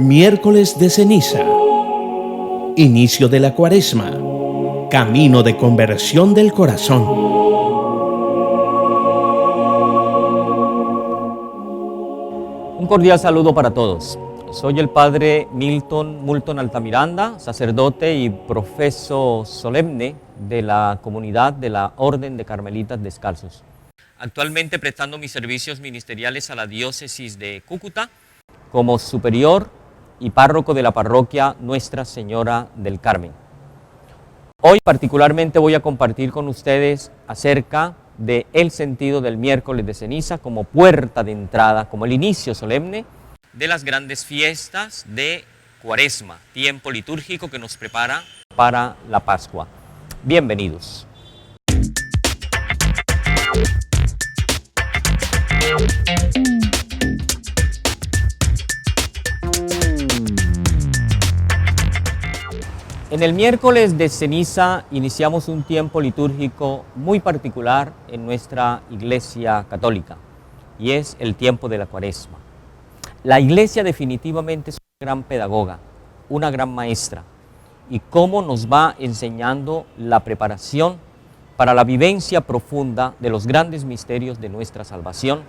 Miércoles de ceniza. Inicio de la Cuaresma. Camino de conversión del corazón. Un cordial saludo para todos. Soy el padre Milton Moulton Altamiranda, sacerdote y profeso solemne de la comunidad de la Orden de Carmelitas Descalzos. Actualmente prestando mis servicios ministeriales a la diócesis de Cúcuta como superior y párroco de la parroquia Nuestra Señora del Carmen. Hoy particularmente voy a compartir con ustedes acerca del sentido del miércoles de ceniza como puerta de entrada, como el inicio solemne de las grandes fiestas de Cuaresma, tiempo litúrgico que nos prepara para la Pascua. Bienvenidos. En el miércoles de ceniza iniciamos un tiempo litúrgico muy particular en nuestra Iglesia Católica, y es el tiempo de la Cuaresma. La Iglesia definitivamente es una gran pedagoga, una gran maestra, y cómo nos va enseñando la preparación para la vivencia profunda de los grandes misterios de nuestra salvación,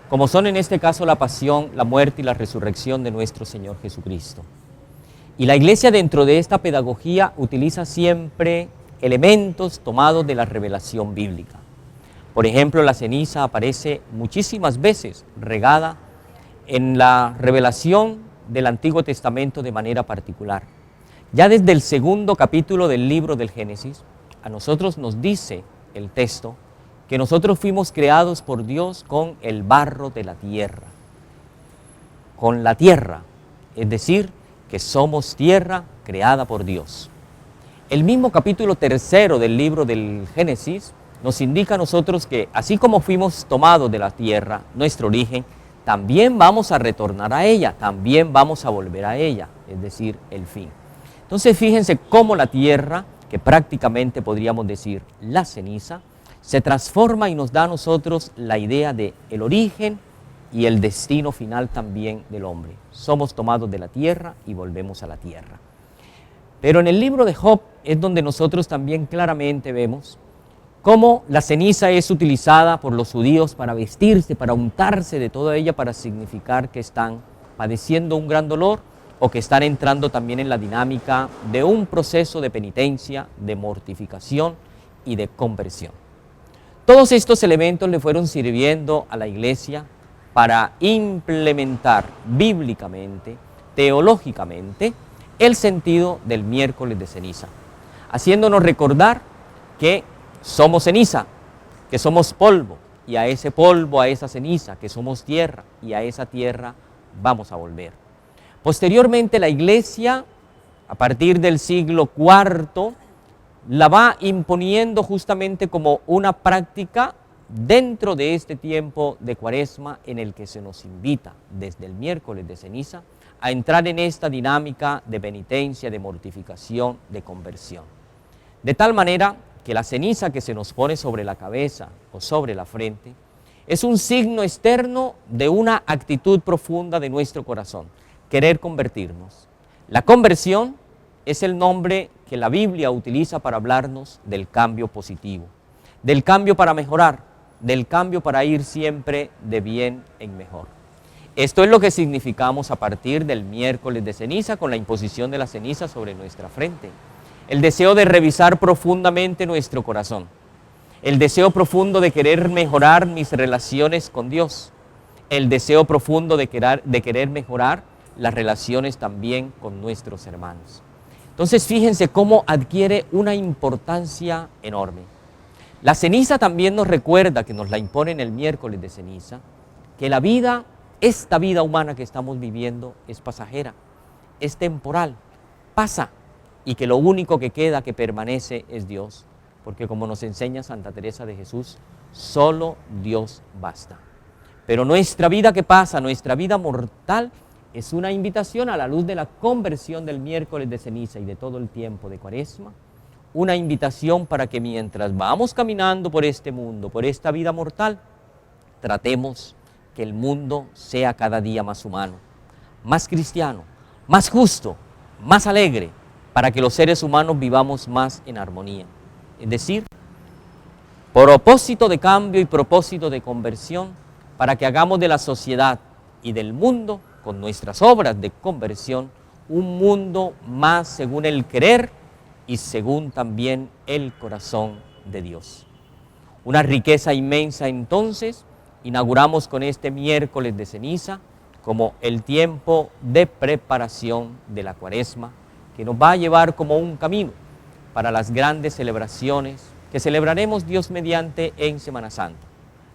como son en este caso la pasión, la muerte y la resurrección de nuestro Señor Jesucristo. Y la Iglesia dentro de esta pedagogía utiliza siempre elementos tomados de la revelación bíblica. Por ejemplo, la ceniza aparece muchísimas veces regada en la revelación del Antiguo Testamento de manera particular. Ya desde el segundo capítulo del libro del Génesis, a nosotros nos dice el texto que nosotros fuimos creados por Dios con el barro de la tierra. Con la tierra, es decir, que somos tierra creada por Dios. El mismo capítulo tercero del libro del Génesis nos indica a nosotros que así como fuimos tomados de la tierra, nuestro origen, también vamos a retornar a ella, también vamos a volver a ella, es decir, el fin. Entonces fíjense cómo la tierra, que prácticamente podríamos decir la ceniza, se transforma y nos da a nosotros la idea de el origen y el destino final también del hombre. Somos tomados de la tierra y volvemos a la tierra. Pero en el libro de Job es donde nosotros también claramente vemos cómo la ceniza es utilizada por los judíos para vestirse, para untarse de toda ella, para significar que están padeciendo un gran dolor o que están entrando también en la dinámica de un proceso de penitencia, de mortificación y de conversión. Todos estos elementos le fueron sirviendo a la Iglesia para implementar bíblicamente, teológicamente, el sentido del miércoles de ceniza, haciéndonos recordar que somos ceniza, que somos polvo, y a ese polvo, a esa ceniza, que somos tierra, y a esa tierra vamos a volver. Posteriormente la Iglesia, a partir del siglo IV, la va imponiendo justamente como una práctica dentro de este tiempo de Cuaresma en el que se nos invita desde el miércoles de ceniza a entrar en esta dinámica de penitencia, de mortificación, de conversión. De tal manera que la ceniza que se nos pone sobre la cabeza o sobre la frente es un signo externo de una actitud profunda de nuestro corazón, querer convertirnos. La conversión es el nombre que la Biblia utiliza para hablarnos del cambio positivo, del cambio para mejorar, del cambio para ir siempre de bien en mejor. Esto es lo que significamos a partir del miércoles de ceniza con la imposición de la ceniza sobre nuestra frente. El deseo de revisar profundamente nuestro corazón, el deseo profundo de querer mejorar mis relaciones con Dios, el deseo profundo de querer mejorar las relaciones también con nuestros hermanos. Entonces fíjense cómo adquiere una importancia enorme. La ceniza también nos recuerda, que nos la impone en el miércoles de ceniza, que la vida, esta vida humana que estamos viviendo es pasajera, es temporal, pasa, y que lo único que queda, que permanece, es Dios, porque como nos enseña Santa Teresa de Jesús, solo Dios basta. Pero nuestra vida que pasa, nuestra vida mortal, es una invitación a la luz de la conversión del miércoles de ceniza y de todo el tiempo de Cuaresma, una invitación para que mientras vamos caminando por este mundo, por esta vida mortal, tratemos que el mundo sea cada día más humano, más cristiano, más justo, más alegre, para que los seres humanos vivamos más en armonía. Es decir, propósito de cambio y propósito de conversión, para que hagamos de la sociedad y del mundo, con nuestras obras de conversión, un mundo más según el querer y según también el corazón de Dios. Una riqueza inmensa entonces, inauguramos con este miércoles de ceniza como el tiempo de preparación de la Cuaresma, que nos va a llevar como un camino para las grandes celebraciones que celebraremos Dios mediante en Semana Santa,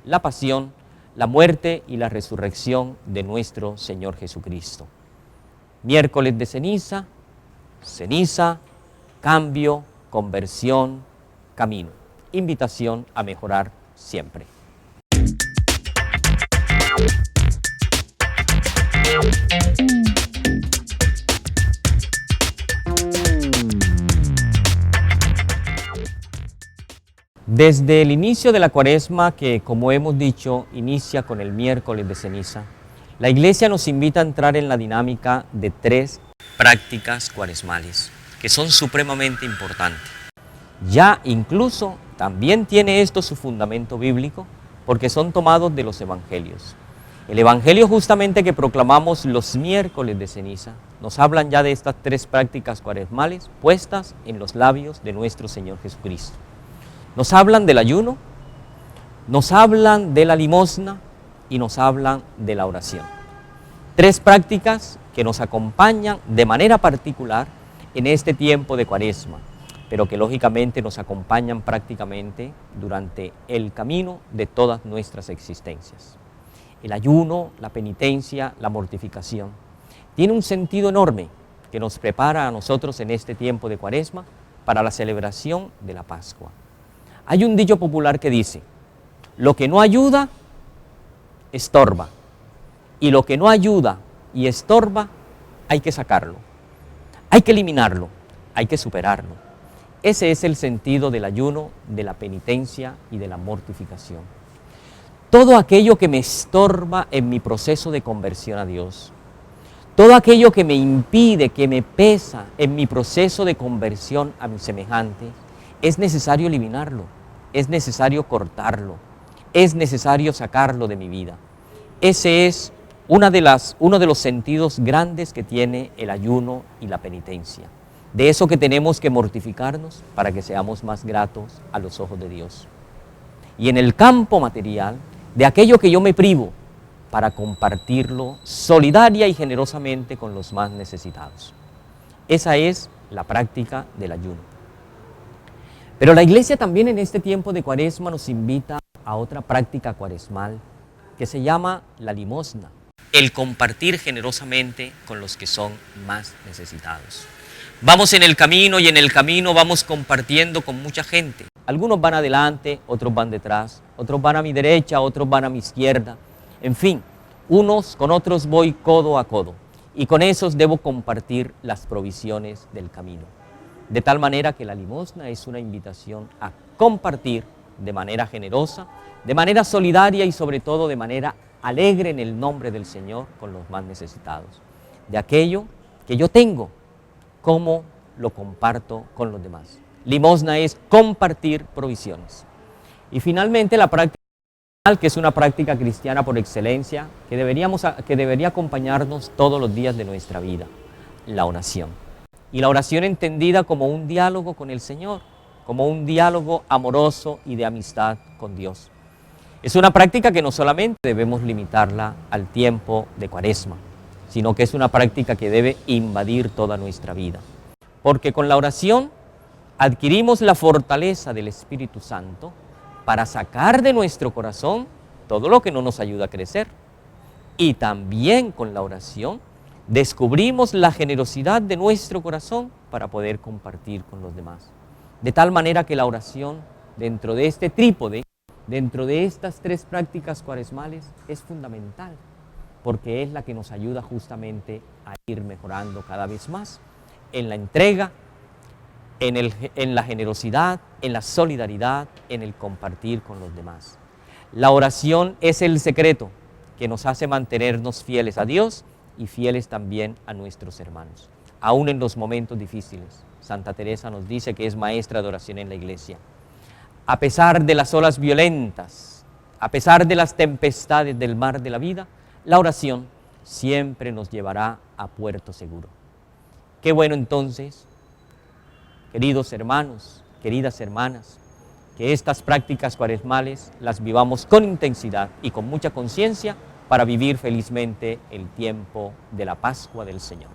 la pasión, la muerte y la resurrección de nuestro Señor Jesucristo. Miércoles de ceniza, ceniza, cambio, conversión, camino. Invitación a mejorar siempre. Desde el inicio de la Cuaresma, que como hemos dicho, inicia con el miércoles de ceniza, la Iglesia nos invita a entrar en la dinámica de 3 prácticas cuaresmales, que son supremamente importantes. Ya incluso también tiene esto su fundamento bíblico, porque son tomados de los evangelios. El evangelio justamente que proclamamos los miércoles de ceniza, nos hablan ya de estas 3 prácticas cuaresmales puestas en los labios de nuestro Señor Jesucristo. Nos hablan del ayuno, nos hablan de la limosna y nos hablan de la oración. 3 prácticas que nos acompañan de manera particular en este tiempo de Cuaresma, pero que lógicamente nos acompañan prácticamente durante el camino de todas nuestras existencias. El ayuno, la penitencia, la mortificación, tiene un sentido enorme que nos prepara a nosotros en este tiempo de Cuaresma para la celebración de la Pascua. Hay un dicho popular que dice, lo que no ayuda, estorba, y lo que no ayuda y estorba, hay que sacarlo, hay que eliminarlo, hay que superarlo. Ese es el sentido del ayuno, de la penitencia y de la mortificación. Todo aquello que me estorba en mi proceso de conversión a Dios, todo aquello que me impide, que me pesa en mi proceso de conversión a mis semejantes, es necesario eliminarlo, es necesario cortarlo, es necesario sacarlo de mi vida. Ese es uno de los sentidos grandes que tiene el ayuno y la penitencia. De eso que tenemos que mortificarnos para que seamos más gratos a los ojos de Dios. Y en el campo material, de aquello que yo me privo para compartirlo solidaria y generosamente con los más necesitados. Esa es la práctica del ayuno. Pero la Iglesia también en este tiempo de Cuaresma nos invita a otra práctica cuaresmal que se llama la limosna, el compartir generosamente con los que son más necesitados. Vamos en el camino y en el camino vamos compartiendo con mucha gente. Algunos van adelante, otros van detrás, otros van a mi derecha, otros van a mi izquierda. En fin, unos con otros voy codo a codo y con esos debo compartir las provisiones del camino. De tal manera que la limosna es una invitación a compartir de manera generosa, de manera solidaria y sobre todo de manera alegre en el nombre del Señor con los más necesitados. De aquello que yo tengo, cómo lo comparto con los demás. Limosna es compartir provisiones. Y finalmente la práctica, que es una práctica cristiana por excelencia, que debería acompañarnos todos los días de nuestra vida, la oración. Y la oración entendida como un diálogo con el Señor, como un diálogo amoroso y de amistad con Dios. Es una práctica que no solamente debemos limitarla al tiempo de Cuaresma, sino que es una práctica que debe invadir toda nuestra vida. Porque con la oración adquirimos la fortaleza del Espíritu Santo para sacar de nuestro corazón todo lo que no nos ayuda a crecer. Y también con la oración descubrimos la generosidad de nuestro corazón para poder compartir con los demás. De tal manera que la oración, dentro de este trípode, dentro de estas 3 prácticas cuaresmales, es fundamental, porque es la que nos ayuda justamente a ir mejorando cada vez más en la entrega, en la generosidad, en la solidaridad, en el compartir con los demás. La oración es el secreto que nos hace mantenernos fieles a Dios y fieles también a nuestros hermanos, aún en los momentos difíciles. Santa Teresa nos dice que es maestra de oración en la iglesia. A pesar de las olas violentas, a pesar de las tempestades del mar de la vida, la oración siempre nos llevará a puerto seguro. Qué bueno entonces, queridos hermanos, queridas hermanas, que estas prácticas cuaresmales las vivamos con intensidad y con mucha conciencia para vivir felizmente el tiempo de la Pascua del Señor.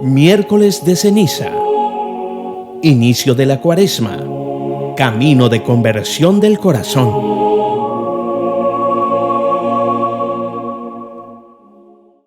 Miércoles de ceniza. Inicio de la Cuaresma. Camino de conversión del corazón.